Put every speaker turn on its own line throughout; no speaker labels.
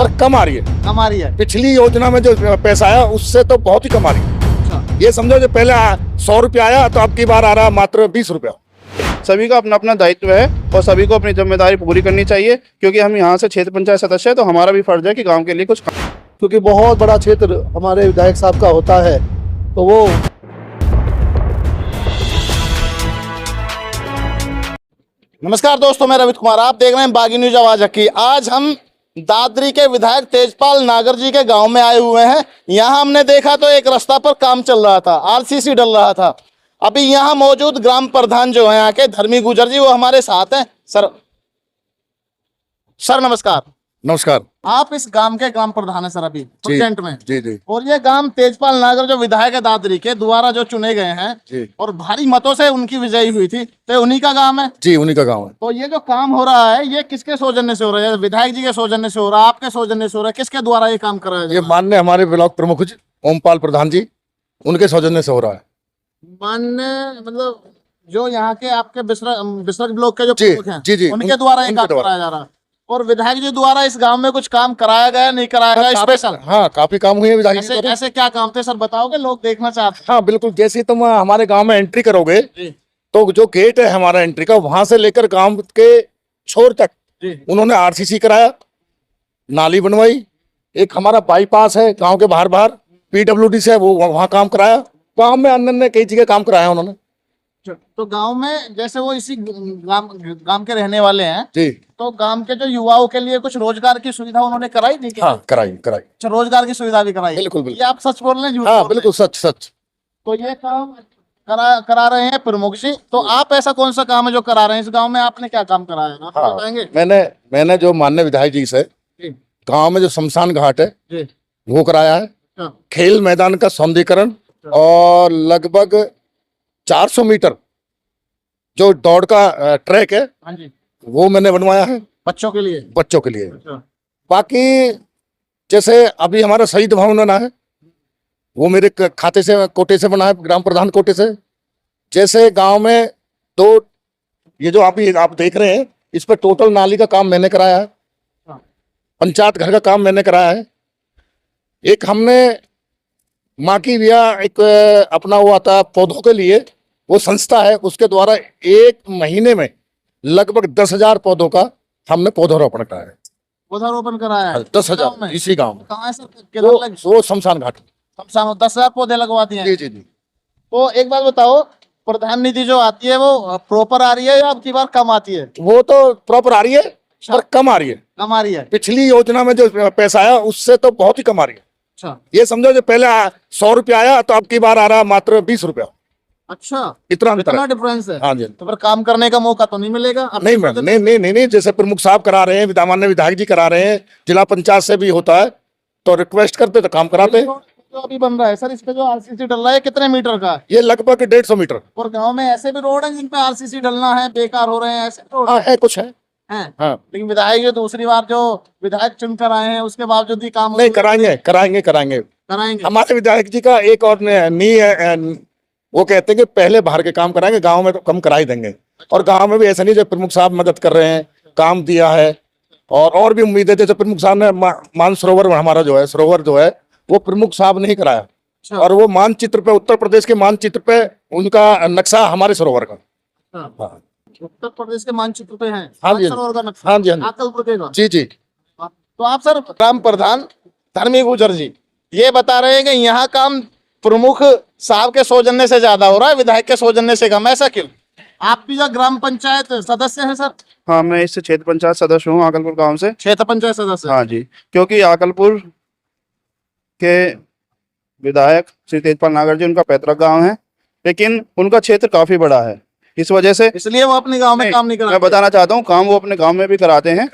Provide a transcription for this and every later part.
पर कम आ रही है।
कम आ रही है।
पिछली योजना में जो पैसा आया उससे तो बहुत ही कम आ रही है। ये समझो जो पहले 100 रुपया आया तो अब की बार आ रहा मात्र 20 रुपया।
सभी का अपना अपना दायित्व है और सभी को अपनी जिम्मेदारी पूरी करनी चाहिए, क्योंकि हम यहाँ से क्षेत्र पंचायत सदस्य है तो हमारा भी फर्ज है कि गांव के लिए कुछ,
क्योंकि बहुत बड़ा क्षेत्र हमारे विधायक साहब का होता है तो वो।
नमस्कार दोस्तों, मैं रवित कुमार, आप देख रहे हैं बागी न्यूज आवाज हकी। आज हम दादरी के विधायक तेजपाल नागर जी के गांव में आए हुए हैं। यहां हमने देखा तो एक रास्ता पर काम चल रहा था, आरसीसी डल रहा था। अभी यहां मौजूद ग्राम प्रधान जो है यहाँ के धर्मी गुजर जी, वो हमारे साथ हैं। सर नमस्कार।
नमस्कार।
आप इस गांव के ग्राम प्रधान हैं सर अभी प्रेजेंट में।
जी जी।
और ये गांव तेजपाल नागर जो विधायक है दादरी के द्वारा जो चुने गए हैं और भारी मतों से उनकी विजयी हुई थी, तो उन्हीं का गांव है।
जी, उन्हीं का गांव है।
तो ये जो काम हो रहा है ये किसके सौजन्य से हो रहा है? विधायक जी के सौजन्य से हो रहा है, आपके सौजन्य से हो रहा है, किसके द्वारा ये काम कराया जा
ये
रहा है?
माननीय हमारे ब्लॉक प्रमुख ओमपाल प्रधान जी, उनके सौजन्य से हो रहा है।
माननीय मतलब जो यहाँ के आपके बिसरक ब्लॉक के जो
जी,
प्रमुख हैं,
जी, जी,
उनके द्वारा ये काम कराया जा रहा है। और विधायक जी द्वारा इस गांव में कुछ काम कराया गया, नहीं कराया गया स्पेशल?
हाँ, काफी काम हुए विधायक जी।
ऐसे क्या काम थे सर, बताओगे, लोग देखना चाहते हैं।
हाँ बिल्कुल, जैसे तुम हमारे गांव में एंट्री करोगे तो जो गेट है हमारा एंट्री का, वहां से लेकर गांव के छोर तक उन्होंने आरसीसी कराया, नाली बनवाई। एक हमारा बाईपास है गांव के बाहर बाहर, पीडब्ल्यूडी से वो वहां काम कराया। गांव में अन्य कई जगह काम कराया उन्होंने।
तो गांव में जैसे वो इसी गांव के रहने वाले हैं
जी,
तो गांव के जो युवाओं के लिए कुछ रोजगार की सुविधा उन्होंने कराई नहीं?
हाँ कराई।
अच्छा, रोजगार की सुविधा भी कराई।
बिल्कुल
ये आप सच बोल रहे हैं, झूठ बोल
हाँ
रहे हैं?
बिल्कुल सच।
तो ये काम करा रहे हैं प्रमुख जी। तो आप ऐसा कौन सा काम है जो करा रहे हैं इस गांव में? आपने क्या काम कराया है, आप बताएंगे?
मैंने जो माननीय विधायक जी से गांव में जो शमशान घाट है वो कराया है, खेल मैदान का सौंदर्यीकरण, और लगभग 400 मीटर जो दौड़ का ट्रैक है वो मैंने बनवाया है
बच्चों के लिए।
बाकी जैसे अभी हमारा शहीद भवन बना है, वो मेरे खाते से कोटे से बना है, ग्राम प्रधान कोटे से। जैसे गांव में तो ये जो आप देख रहे हैं, इस पर टोटल नाली का काम मैंने कराया है, पंचायत घर का काम मैंने कराया है। एक हमने माँ की बिया एक अपना वो आता है पौधों के लिए, वो संस्था है, उसके द्वारा एक महीने में लगभग 10,000 पौधों का हमने पौधारोपण कराया है।
पौधारोपण कराया है
10,000 इसी गांव में।
कहाँ है सर?
वो शमशान घाट।
10,000 पौधे लगवा दिए हैं।
जी।
तो एक बात बताओ, प्रधान निधि जो आती है वो प्रॉपर आ रही है या अब की बार कम आती है?
वो तो प्रॉपर आ रही है पर कम आ रही है।
कम आ रही है।
पिछली योजना में जो पैसा आया उससे तो बहुत ही कम आ रही है।
अच्छा,
ये समझो जो पहले 100 रुपया आया तो अब की बार आ रहा मात्र 20 रुपया।
अच्छा,
इतना
डिफरेंस है।
हाँ जी।
तो फिर काम करने का मौका तो नहीं मिलेगा?
नहीं, जैसे प्रमुख साहब करा रहे हैं, माननीय विधायक जी करा रहे हैं, जिला पंचायत से भी होता है, तो रिक्वेस्ट करते तो काम कराते हैं।
जो अभी बन रहा है सर, इस पे जो आरसीसी डल रहा है कितने मीटर का है?
ये लगभग 150 मीटर।
और गांव में ऐसे भी रोड है जिन पे आरसीसी डलना है, बेकार हो रहे हैं ऐसे रोड?
हाँ है, कुछ है।
हाँ। लेकिन विधायक जो दूसरी बार जो विधायक चुनकर आए हैं उसके बावजूद ही काम
नहीं कराएंगे। हमारे विधायक जी का एक और नी है, वो कहते हैं कि पहले बाहर के काम कराएंगे, गांव में तो कम करा ही देंगे। और गांव में भी ऐसा नहीं, जो प्रमुख साहब मदद कर रहे हैं, काम दिया है। और भी उम्मीद है, जैसे प्रमुख साहब ने मानसरोवर हमारा जो है सरोवर जो है वो प्रमुख साहब ने ही कराया, और वो मानचित्र पे, उत्तर प्रदेश के मानचित्र पे उनका नक्शा हमारे सरोवर का। हाँ,
उत्तर प्रदेश के मानचित्र पे है।
हाँ जी, हाँ जी, जी।
तो आप सर ग्राम प्रधान धर्मी गुजर जी ये बता रहे हैं कि यहाँ काम प्रमुख साहब के सौजन्य से ज्यादा हो रहा है, विधायक के सौजन्य से कम। ऐसा क्यों? आप भी जो ग्राम पंचायत सदस्य हैं सर?
हाँ, मैं इस क्षेत्र पंचायत सदस्य हूँ आकलपुर गांव से।
क्षेत्र पंचायत सदस्य?
हाँ जी, क्योंकि आकलपुर के विधायक श्री तेजपाल नागर जी उनका पैतृक गांव है, लेकिन उनका क्षेत्र काफी बड़ा है, इस वजह से
इसलिए वो अपने गांव में काम नहीं कराते।
मैं बताना चाहता हूँ, काम वो अपने गांव में भी कराते हैं,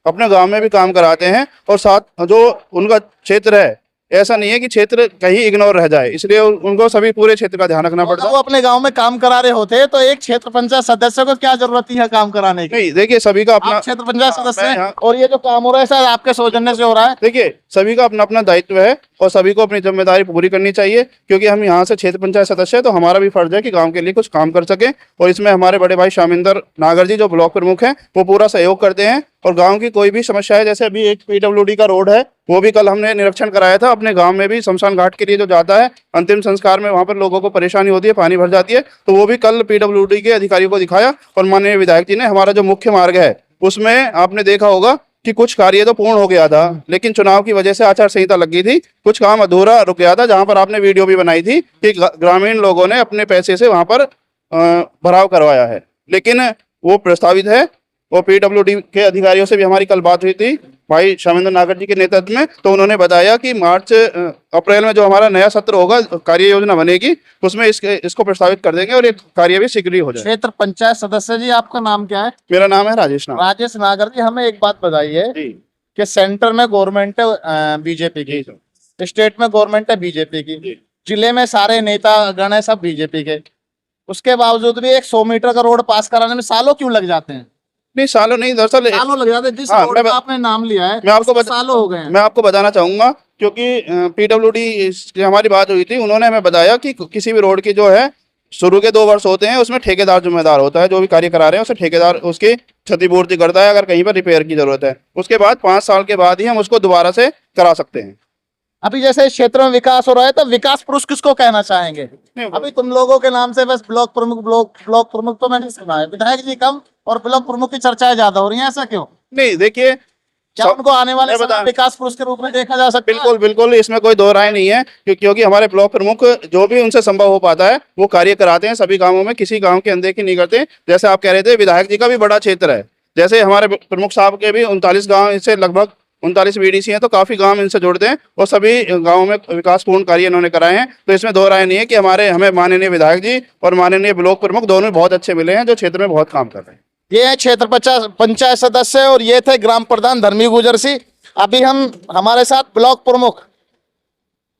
अपने गांव में भी काम कराते हैं। और साथ जो उनका क्षेत्र है ऐसा नहीं है कि क्षेत्र कहीं इग्नोर रह जाए, इसलिए उनको सभी पूरे क्षेत्र का ध्यान रखना
अगर
पड़ता
वो अपने गांव में काम करा रहे होते तो एक क्षेत्र पंचायत सदस्य को क्या जरूरत है काम कराने की?
नहीं। देखिए सभी का अपना
आप क्षेत्र पंचायत सदस्य
मैं
हैं
यहाँ-
और ये जो काम हो रहा है शायद आपके सौजन्य से हो रहा है।
देखिए सभी का अपना अपना दायित्व है और सभी को अपनी जिम्मेदारी पूरी करनी चाहिए, क्योंकि हम यहाँ से क्षेत्र पंचायत सदस्य है तो हमारा भी फर्ज है कि गांव के लिए कुछ काम कर सके। और इसमें हमारे बड़े भाई शामिंदर नागर जी जो ब्लॉक प्रमुख हैं वो पूरा सहयोग करते हैं। और गांव की कोई भी समस्या है, जैसे अभी एक पीडब्ल्यूडी का रोड है वो भी कल हमने निरीक्षण कराया था। अपने गांव में भी शमशान घाट के लिए जो जाता है अंतिम संस्कार में, वहां पर लोगों को परेशानी होती है, पानी भर जाती है, तो वो भी कल पीडब्ल्यूडी के अधिकारियों को दिखाया। और माननीय विधायक जी ने हमारा जो मुख्य मार्ग है उसमें आपने देखा होगा कि कुछ कार्य तो पूर्ण हो गया था, लेकिन चुनाव की वजह से आचार संहिता लग गई थी, कुछ काम अधूरा रुक गया था, जहां पर आपने वीडियो भी बनाई थी कि ग्रामीण लोगों ने अपने पैसे से वहां पर भराव करवाया है, लेकिन वो प्रस्तावित है। वो पीडब्ल्यूडी के अधिकारियों से भी हमारी कल बात हुई थी भाई शामिंदर नागर जी के नेतृत्व में, तो उन्होंने बताया कि अप्रैल में जो हमारा नया सत्र होगा, कार्य योजना बनेगी, उसमें इसको प्रस्तावित कर देंगे और ये कार्य भी शीघ्र ही हो जाए।
क्षेत्र पंचायत सदस्य जी, आपका नाम क्या है?
मेरा नाम है राजेश नाम।
राजेश नागर जी, हमें एक बात बताइए
जी
कि सेंटर में गवर्नमेंट है बीजेपी की, स्टेट में गवर्नमेंट है बीजेपी की, जिले में सारे नेता गण है सब बीजेपी के, उसके बावजूद भी एक 100 मीटर का रोड पास कराने में सालों क्यों लग जाते हैं?
नहीं, सालों नहीं, दरअसल
सालों लग जाते हैं। जिस
हाँ,
रोड का आपने नाम लिया है
मैं आपको
सालों हो गए हैं।
मैं आपको बताना चाहूंगा, क्योंकि पीडब्ल्यूडी से हमारी बात हुई थी, उन्होंने हमें बताया कि किसी भी रोड की जो है शुरू के 2 वर्ष होते हैं उसमें ठेकेदार जिम्मेदार होता है, जो भी कार्य करा रहे हैं उसे ठेकेदार उसकी क्षतिपूर्ति करता है अगर कहीं पर रिपेयर की जरूरत है। उसके बाद 5 साल के बाद ही हम उसको दोबारा से करा सकते हैं।
अभी जैसे इस क्षेत्र में विकास हो रहा है तो विकास पुरुष किसको कहना चाहेंगे? अभी तुम लोगों के नाम से बस ब्लॉक प्रमुख तो मैंने सुना है, विधायक जी कम और ब्लॉक प्रमुख की चर्चाएं ज्यादा हो रही हैं, ऐसा क्यों?
नहीं देखिए,
क्या उनको आने वाले समय विकास पुरुष के रूप में देखा जा सकता है?
बिल्कुल बिल्कुल, इसमें कोई दो राय नहीं है, क्योंकि हमारे ब्लॉक प्रमुख जो भी उनसे संभव हो पाता है वो कार्य कराते हैं सभी गांवों में, किसी गांव की अनदेखी नहीं करते। जैसे आप कह रहे थे विधायक जी का भी बड़ा क्षेत्र है, जैसे हमारे प्रमुख साहब के भी 39 गांव, इससे लगभग 39 बीडीसी हैं, तो काफी गांव इनसे जुड़ते हैं और सभी गांवों में विकासपूर्ण कार्य इन्होंने कराए हैं। तो इसमें दो राय नहीं है कि हमें माननीय विधायक जी और माननीय ब्लॉक प्रमुख दोनों बहुत अच्छे मिले हैं जो क्षेत्र में बहुत काम कर रहे हैं।
ये है क्षेत्र पंचायत सदस्य और ये थे ग्राम प्रधान धर्मी गुजर सिंह। अभी हम हमारे साथ ब्लॉक प्रमुख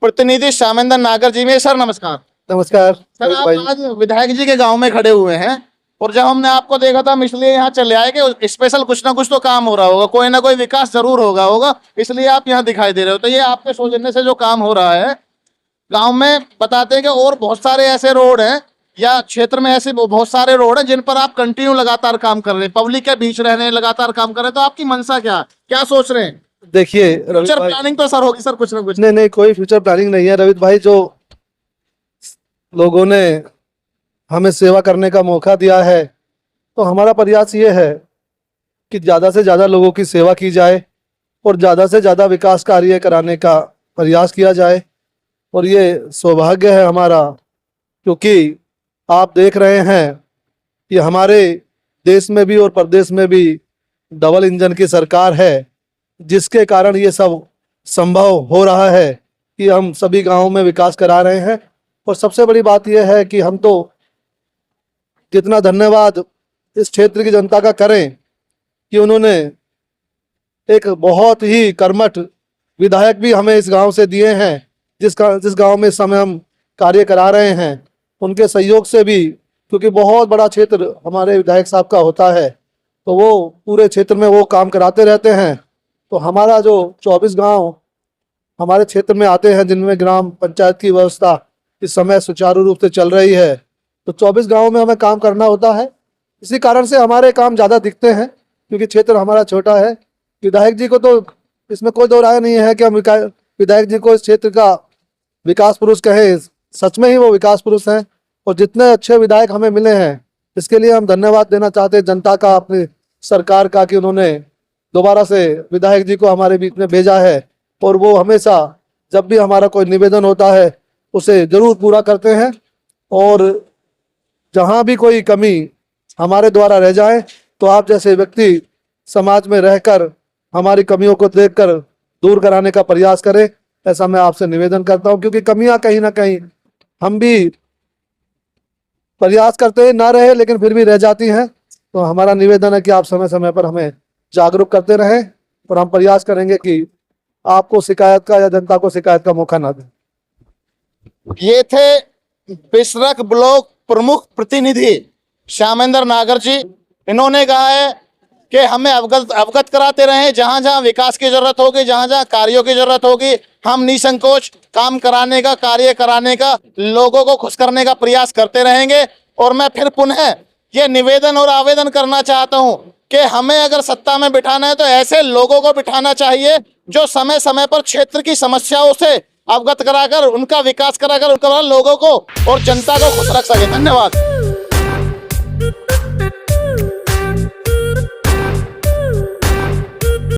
प्रतिनिधि शामिंदर नागर जी में। सर नमस्कार।
नमस्कार
सर, आप
भाई।
आज विधायक जी के गांव में खड़े हुए हैं और जब हमने आपको देखा था हम इसलिए यहाँ चले आए कि स्पेशल कुछ ना कुछ तो काम हो रहा होगा, कोई ना कोई विकास जरूर होगा, इसलिए आप यहाँ दिखाई दे रहे हो। तो ये आपके सौजन्य से जो काम हो रहा है गांव में, बताते हैं कि और बहुत सारे ऐसे रोड हैं या क्षेत्र में ऐसे बहुत सारे रोड हैं जिन पर आप कंटिन्यू लगातार काम कर रहे हैं, पब्लिक के बीच रह रहे हैं, लगातार काम कर रहे हैं। तो आपकी मंशा क्या सोच रहे हैं?
देखिए
फ्यूचर प्लानिंग तो सर होगी सर कुछ ना कुछ।
नहीं, कोई फ्यूचर प्लानिंग नहीं है रवित भाई। जो लोगों ने हमें सेवा करने का मौका दिया है तो हमारा प्रयास ये है कि ज़्यादा से ज़्यादा लोगों की सेवा की जाए और ज़्यादा से ज़्यादा विकास कार्य कराने का प्रयास किया जाए। और ये सौभाग्य है हमारा, क्योंकि आप देख रहे हैं कि हमारे देश में भी और प्रदेश में भी डबल इंजन की सरकार है, जिसके कारण ये सब संभव हो रहा है कि हम सभी गांवों में विकास करा रहे हैं। और सबसे बड़ी बात यह है कि हम तो कितना धन्यवाद इस क्षेत्र की जनता का करें कि उन्होंने एक बहुत ही कर्मठ विधायक भी हमें इस गांव से दिए हैं, जिस गांव में इस समय हम कार्य करा रहे हैं। उनके सहयोग से भी, क्योंकि बहुत बड़ा क्षेत्र हमारे विधायक साहब का होता है तो वो पूरे क्षेत्र में वो काम कराते रहते हैं। तो हमारा जो 24 गांव हमारे क्षेत्र में आते हैं जिनमें ग्राम पंचायत की व्यवस्था इस समय सुचारू रूप से चल रही है, तो 24 गांवों में हमें काम करना होता है। इसी कारण से हमारे काम ज़्यादा दिखते हैं, क्योंकि क्षेत्र हमारा छोटा है। विधायक जी को तो इसमें कोई दो राय नहीं है कि हम विधायक जी को इस क्षेत्र का विकास पुरुष कहें, सच में ही वो विकास पुरुष हैं। और जितने अच्छे विधायक हमें मिले हैं इसके लिए हम धन्यवाद देना चाहते हैं जनता का, अपनी सरकार का, कि उन्होंने दोबारा से विधायक जी को हमारे बीच में भेजा है। और वो हमेशा जब भी हमारा कोई निवेदन होता है उसे जरूर पूरा करते हैं। और जहाँ भी कोई कमी हमारे द्वारा रह जाए तो आप जैसे व्यक्ति समाज में रहकर हमारी कमियों को देखकर दूर कराने का प्रयास करें, ऐसा मैं आपसे निवेदन करता हूं। क्योंकि कमियां कहीं ना कहीं हम भी प्रयास करते ना रहे लेकिन फिर भी रह जाती हैं। तो हमारा निवेदन है कि आप समय समय पर हमें जागरूक करते रहें और हम प्रयास करेंगे कि आपको शिकायत का या जनता को शिकायत का मौका ना दें।
ये थे बिसरख ब्लॉक प्रमुख प्रतिनिधि श्यामेंद्र नागर जी। इन्होंने कहा है कि हमें अवगत कराते रहें, जहां जहां विकास की जरूरत होगी, जहां जहां कार्यों की जरूरत होगी, हम निसंकोच काम कराने का, कार्य कराने का, लोगों को खुश करने का प्रयास करते रहेंगे। और मैं फिर पुनः ये निवेदन और आवेदन करना चाहता हूं कि हमें अगर सत्ता में बिठाना है तो ऐसे लोगों को बिठाना चाहिए जो समय समय पर क्षेत्र की समस्याओं से अवगत कराकर, उनका विकास कराकर, उनका लोगों को और जनता को खुश रख सके। धन्यवाद।